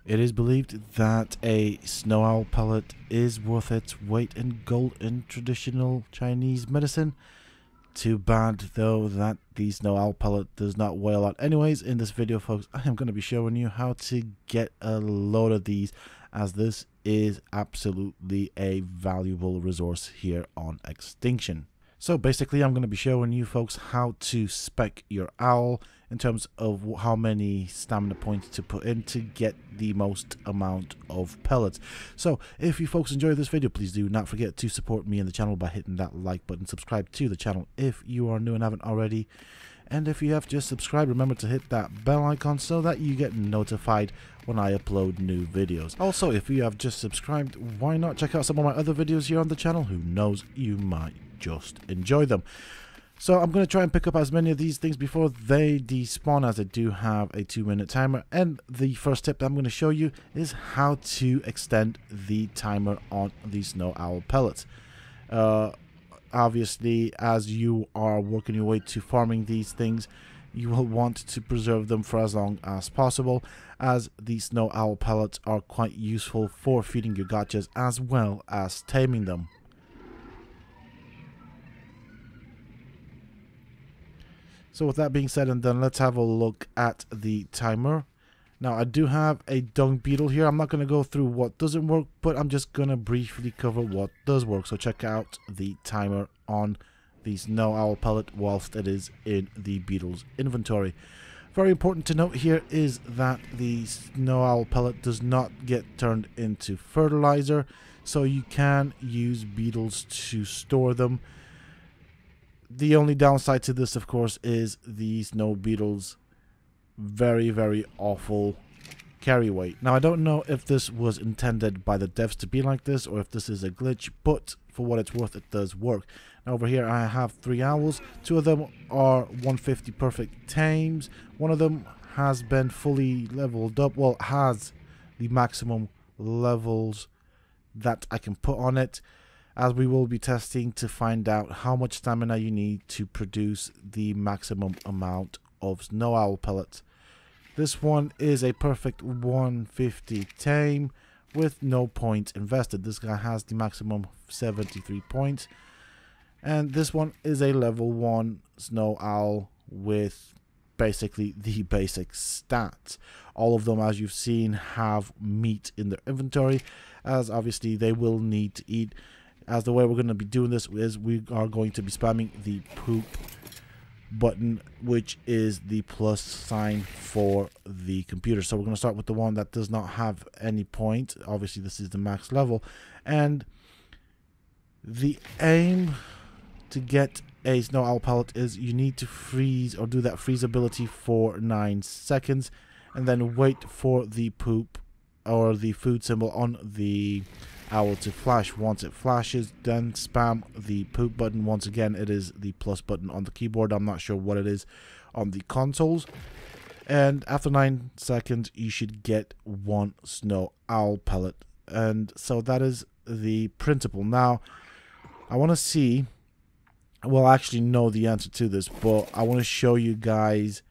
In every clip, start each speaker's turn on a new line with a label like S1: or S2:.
S1: It is believed that a snow owl pellet is worth its weight in gold in traditional Chinese medicine. Too bad though that the snow owl pellet does not weigh a lot. Anyways, in this video folks, I am going to be showing you how to get a load of these, as this is absolutely a valuable resource here on Extinction. So basically I'm going to be showing you folks how to spec your owl in terms of how many stamina points to put in to get the most amount of pellets. So if you folks enjoy this video, please do not forget to support me and the channel by hitting that like button. Subscribe to the channel if you are new and haven't already. And if you have just subscribed, remember to hit that bell icon so that you get notified when I upload new videos. Also, if you have just subscribed, why not check out some of my other videos here on the channel? Who knows, you might just enjoy them. So I'm going to try and pick up as many of these things before they despawn, as I do have a 2-minute timer. And the first tip that I'm going to show you is how to extend the timer on the Snow Owl Pellets. Obviously, as you are working your way to farming these things, you will want to preserve them for as long as possible, as the Snow Owl Pellets are quite useful for feeding your gotchas as well as taming them. So with that being said and done, let's have a look at the timer. Now I do have a dung beetle here. I'm not going to go through what doesn't work, but I'm just going to briefly cover what does work. So check out the timer on the Snow Owl Pellet whilst it is in the beetle's inventory. Very important to note here is that the Snow Owl Pellet does not get turned into fertilizer, so you can use beetles to store them. The only downside to this, of course, is the snow beetles' very awful carry weight. Now I don't know if this was intended by the devs to be like this or if this is a glitch, but for what it's worth, it does work. Now over here I have 3 owls. 2 of them are 150 perfect tames. One of them has been fully leveled up, well, has the maximum levels that I can put on it, as we will be testing to find out how much stamina you need to produce the maximum amount of Snow Owl Pellets. This one is a perfect 150 tame with no points invested. This guy has the maximum 73 points. And this one is a level 1 Snow Owl with basically the basic stats. All of them, as you've seen, have meat in their inventory, as obviously they will need to eat. As the way we're going to be doing this is we are going to be spamming the poop button, which is the plus sign for the computer. So we're going to start with the one that does not have any point. Obviously this is the max level, and the aim to get a Snow Owl Pellet is you need to freeze or do that freeze ability for 9 seconds and then wait for the poop or the food symbol on the owl to flash. Once it flashes, then spam the poop button. Once again, it is the plus button on the keyboard. I'm not sure what it is on the consoles. And after 9 seconds, you should get 1 Snow Owl Pellet. And so that is the principle. Now, I want to see, well, I actually know the answer to this, but I want to show you guys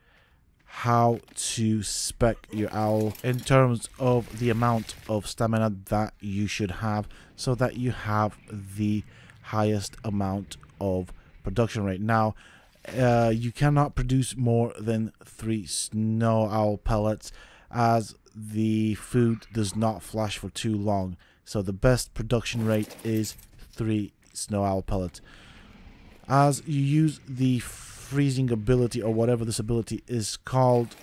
S1: how to spec your owl in terms of the amount of stamina that you should have, so that you have the highest amount of production rate. Now you cannot produce more than 3 Snow Owl Pellets, as the food does not flash for too long. So the best production rate is 3 Snow Owl Pellets. As you use the freezing ability, or whatever this ability is called,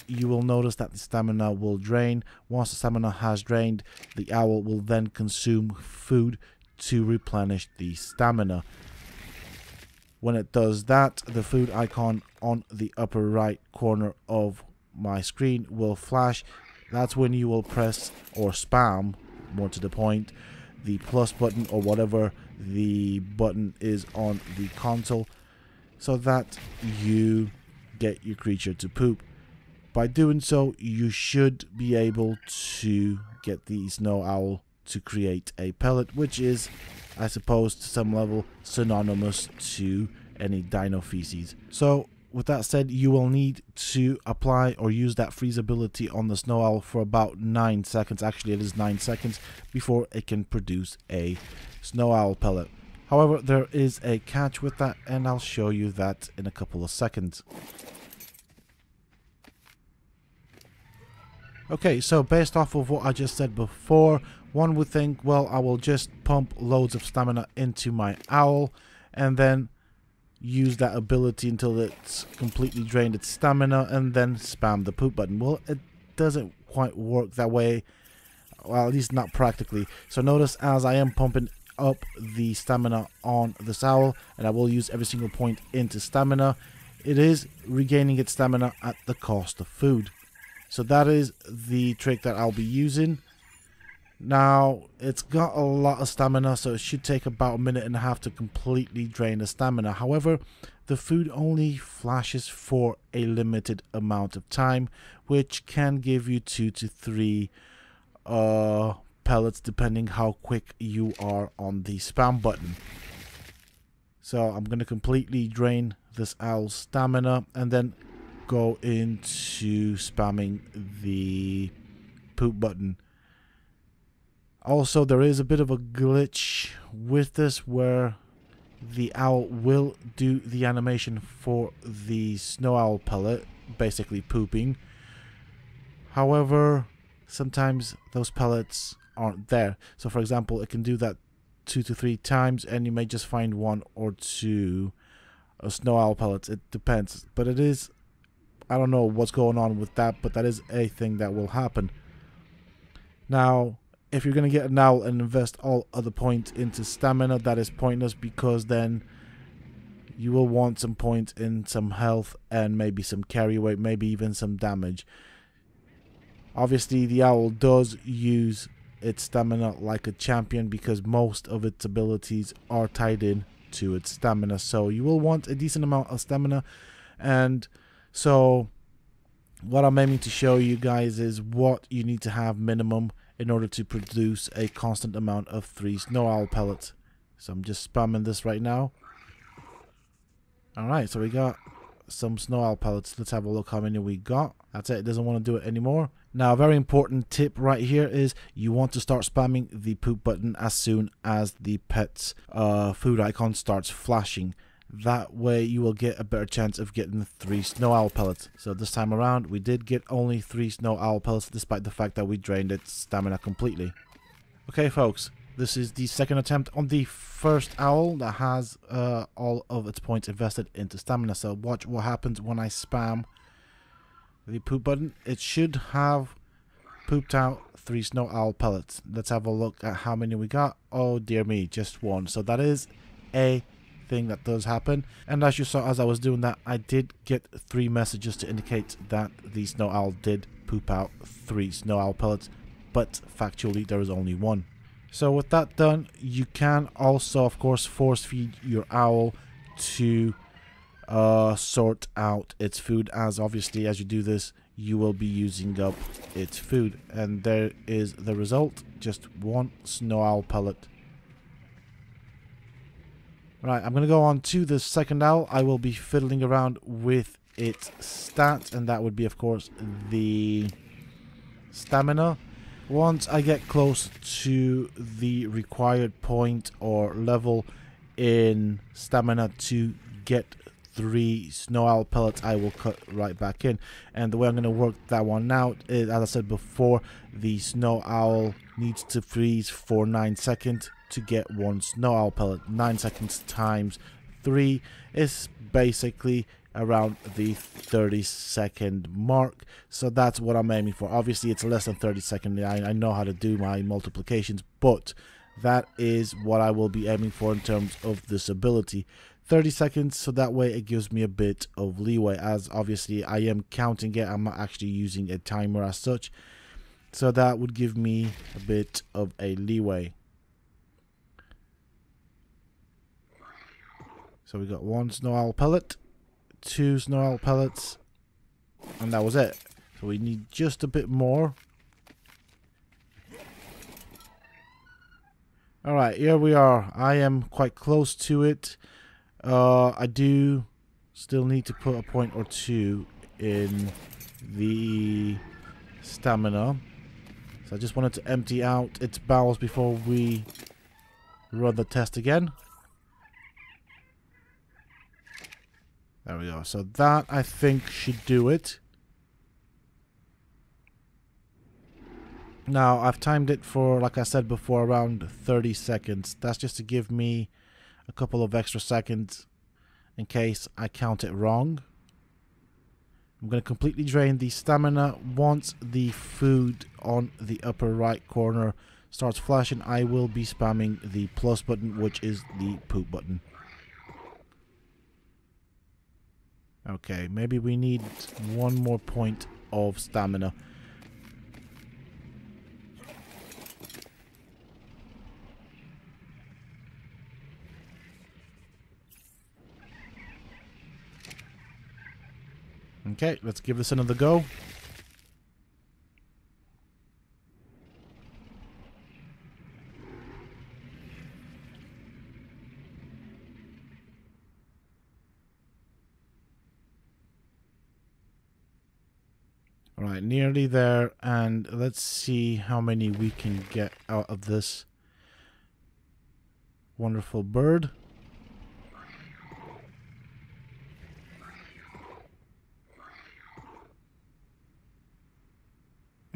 S1: you will notice that the stamina will drain. Once the stamina has drained, the owl will then consume food to replenish the stamina. When it does that, the food icon on the upper right corner of my screen will flash. That's when you will press or spam, more to the point, the plus button or whatever the button is on the console, so that you get your creature to poop. By doing so, you should be able to get the Snow Owl to create a pellet, which is, I suppose, to some level synonymous to any dino feces. So with that said, you will need to apply or use that freeze ability on the Snow Owl for about 9 seconds. Actually, it is 9 seconds before it can produce a Snow Owl pellet. However, there is a catch with that, and I'll show you that in a couple of seconds. Okay, so based off of what I just said before, one would think, well, I will just pump loads of stamina into my owl and then use that ability until it's completely drained its stamina and then spam the poop button. Well, it doesn't quite work that way, well, at least not practically. So notice as I am pumping up the stamina on this owl, and I will use every single point into stamina, it is regaining its stamina at the cost of food. So that is the trick that I'll be using. Now, it's got a lot of stamina, so it should take about 1.5 minutes to completely drain the stamina. However, the food only flashes for a limited amount of time, which can give you 2 to 3 pellets, depending how quick you are on the spam button. So I'm going to completely drain this owl's stamina and then go into spamming the poop button. Also, there is a bit of a glitch with this where the owl will do the animation for the Snow Owl pellet, basically pooping. However, sometimes those pellets aren't there. So for example, it can do that 2 to 3 times and you may just find 1 or 2 Snow Owl pellets. It depends. But it is, I don't know what's going on with that, but that is a thing that will happen. Now, if you're going to get an owl and invest all other points into stamina, that is pointless, because then you will want some points in some health and maybe some carry weight, maybe even some damage. Obviously, the owl does use its stamina like a champion because most of its abilities are tied in to its stamina. So you will want a decent amount of stamina, and so what I'm aiming to show you guys is what you need to have minimum in order to produce a constant amount of 3 Snow Owl pellets. So I'm just spamming this right now. Alright, so we got some Snow Owl pellets. Let's have a look how many we got. That's it, it doesn't want to do it anymore. Now, a very important tip right here is you want to start spamming the poop button as soon as the pet's food icon starts flashing. That way you will get a better chance of getting 3 Snow Owl pellets. So this time around we did get only 3 Snow Owl pellets, despite the fact that we drained its stamina completely. Okay folks, this is the second attempt on the first owl that has all of its points invested into stamina. So watch what happens when I spam the poop button. It should have pooped out 3 Snow Owl pellets. Let's have a look at how many we got. Oh dear me, just 1. So that is a thing that does happen, and as you saw as I was doing that, I did get 3 messages to indicate that the Snow Owl did poop out 3 Snow Owl pellets, but factually there is only 1. So with that done, you can also of course force feed your owl to sort out its food, as obviously as you do this you will be using up its food, and there is the result, just 1 Snow Owl pellet. Right, I'm going to go on to the second owl. I will be fiddling around with its stats, and that would be, of course, the stamina. Once I get close to the required point or level in stamina to get 3 Snow Owl pellets, I will cut right back in. And the way I'm going to work that one out is, as I said before, the Snow Owl needs to freeze for 9 seconds to get 1 Snow Owl pellet. 9 seconds times 3 is basically around the 30-second mark. So that's what I'm aiming for. Obviously it's less than 30 seconds. I know how to do my multiplications, but that is what I will be aiming for in terms of this ability. 30 seconds, so that way it gives me a bit of leeway, as obviously I am counting it. I'm not actually using a timer as such, so that would give me a bit of a leeway. So we got 1 Snow Owl pellet, 2 Snow Owl pellets, and that was it. So we need just a bit more. Alright, here we are. I am quite close to it. I do Still need to put a point or two in the stamina. So I just wanted to empty out its bowels before we run the test again. There we go. So that, I think, should do it. Now, I've timed it for, like I said before, around 30 seconds. That's just to give me a couple of extra seconds in case I count it wrong. I'm going to completely drain the stamina. Once the food on the upper right corner starts flashing, I will be spamming the plus button, which is the poop button. Okay, maybe we need one more point of stamina. Okay, let's give this another go. Alright, nearly there, and let's see how many we can get out of this wonderful bird.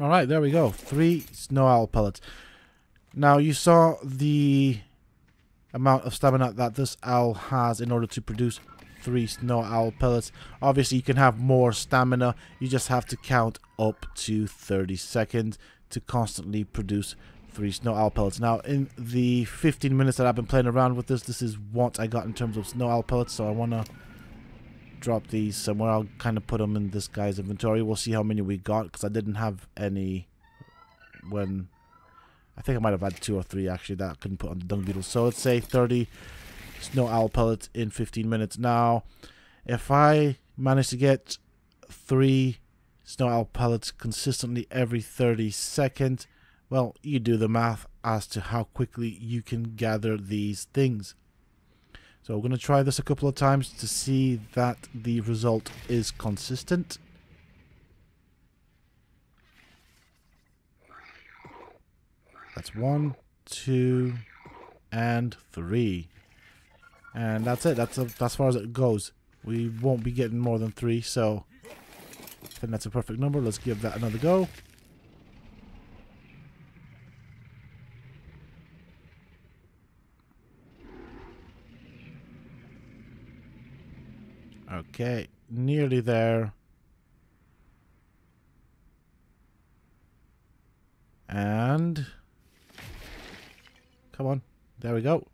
S1: Alright, there we go. 3 Snow Owl Pellets. Now, you saw the amount of stamina that this owl has in order to produce 3 Snow Owl Pellets. Obviously, you can have more stamina. You just have to count up to 30 seconds to constantly produce 3 Snow Owl Pellets. Now, in the 15 minutes that I've been playing around with this, this is what I got in terms of Snow Owl Pellets. So I want to drop these somewhere. I'll kind of put them in this guy's inventory. We'll see how many we got, because I didn't have any when... I think I might have had 2 or 3 actually that I couldn't put on the dung beetle. So let's say 30 Snow Owl Pellets in 15 minutes. Now, if I manage to get 3 Snow Owl Pellets consistently every 30 seconds, well, you do the math as to how quickly you can gather these things. So we're going to try this a couple of times to see that the result is consistent. That's 1, 2, and 3. And that's it. That's as far as it goes. We won't be getting more than 3, so I think that's a perfect number. Let's give that another go. Okay, nearly there. And come on, there we go.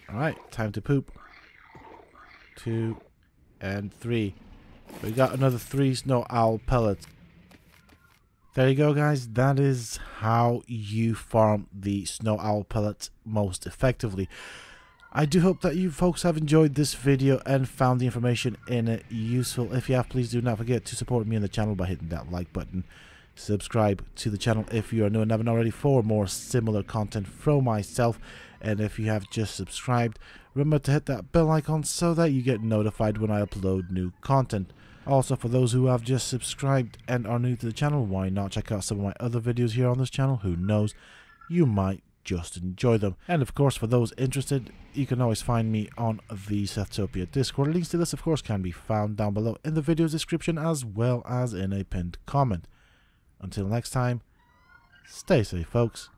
S1: Alright, time to poop. 2 and 3. We got another 3 Snow Owl Pellets. There you go, guys. That is how you farm the Snow Owl Pellets most effectively. I do hope that you folks have enjoyed this video and found the information in it useful. If you have, please do not forget to support me on the channel by hitting that like button. Subscribe to the channel if you are new and haven't already for more similar content from myself. And if you have just subscribed, remember to hit that bell icon so that you get notified when I upload new content. Also, for those who have just subscribed and are new to the channel, why not check out some of my other videos here on this channel? Who knows, you might just enjoy them. And of course, for those interested, you can always find me on the Sethum Discord. Links to this, of course, can be found down below in the video's description as well as in a pinned comment. Until next time, stay safe, folks.